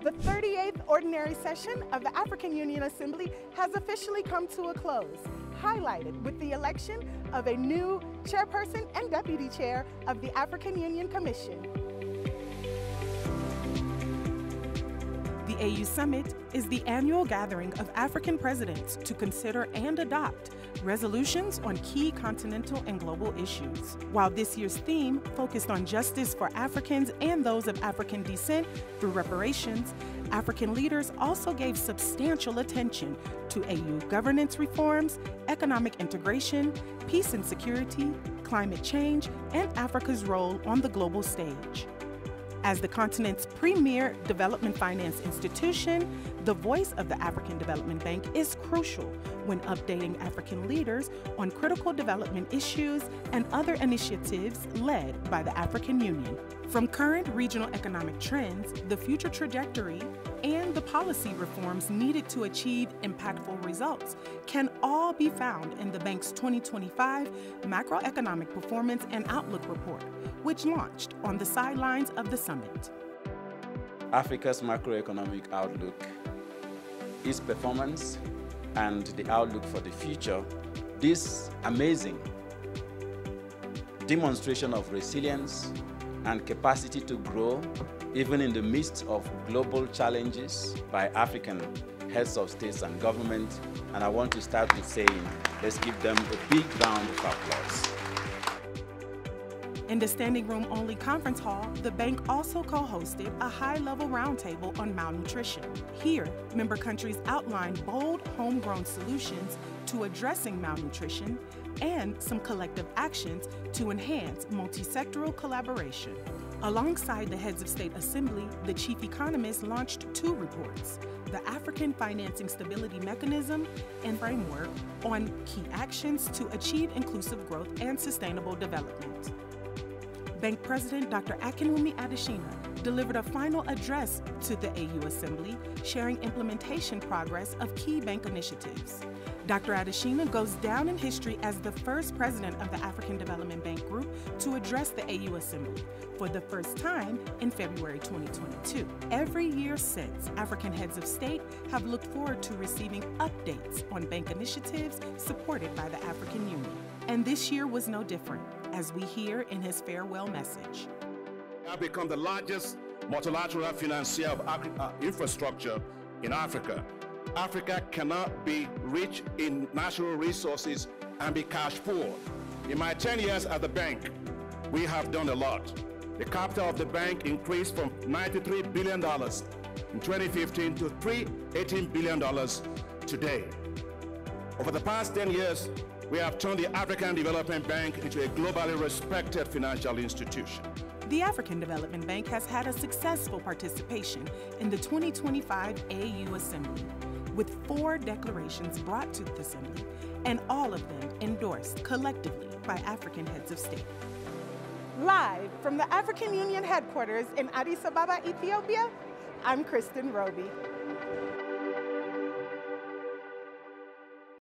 The 38th Ordinary Session of the African Union Assembly has officially come to a close, highlighted with the election of a new chairperson and deputy chair of the African Union Commission. The AU Summit is the annual gathering of African presidents to consider and adopt resolutions on key continental and global issues. While this year's theme focused on justice for Africans and those of African descent through reparations, African leaders also gave substantial attention to AU governance reforms, economic integration, peace and security, climate change, and Africa's role on the global stage. As the continent's premier development finance institution, the voice of the African Development Bank is crucial when updating African leaders on critical development issues and other initiatives led by the African Union. From current regional economic trends, the future trajectory, and the policy reforms needed to achieve impactful results can all be found in the bank's 2025 Macroeconomic Performance and Outlook Report, which launched on the sidelines of the summit. Africa's macroeconomic outlook, its performance, and the outlook for the future, this amazing demonstration of resilience and capacity to grow even in the midst of global challenges by African heads of states and government. And I want to start with saying, let's give them a big round of applause. In the standing room only conference hall, the bank also co-hosted a high-level roundtable on malnutrition. Here, member countries outlined bold homegrown solutions to addressing malnutrition and some collective actions to enhance multi-sectoral collaboration. Alongside the Heads of State Assembly, the chief economist launched two reports: the African Financing Stability Mechanism and Framework on Key Actions to Achieve Inclusive Growth and Sustainable Development. Bank President Dr. Akinwumi Adesina delivered a final address to the AU Assembly, sharing implementation progress of key bank initiatives. Dr. Adesina goes down in history as the first president of the African Development Bank Group to address the AU Assembly for the first time in February 2022. Every year since, African heads of state have looked forward to receiving updates on bank initiatives supported by the African Union. And this year was no different, as we hear in his farewell message. We have become the largest multilateral financier of infrastructure in Africa. Africa cannot be rich in natural resources and be cash poor. In my 10 years at the bank, we have done a lot. The capital of the bank increased from $93 billion in 2015 to $318 billion today. Over the past 10 years, we have turned the African Development Bank into a globally respected financial institution. The African Development Bank has had a successful participation in the 2025 AU Assembly, with 4 declarations brought to the Assembly, and all of them endorsed collectively by African heads of state. Live from the African Union headquarters in Addis Ababa, Ethiopia, I'm Kristen Roby.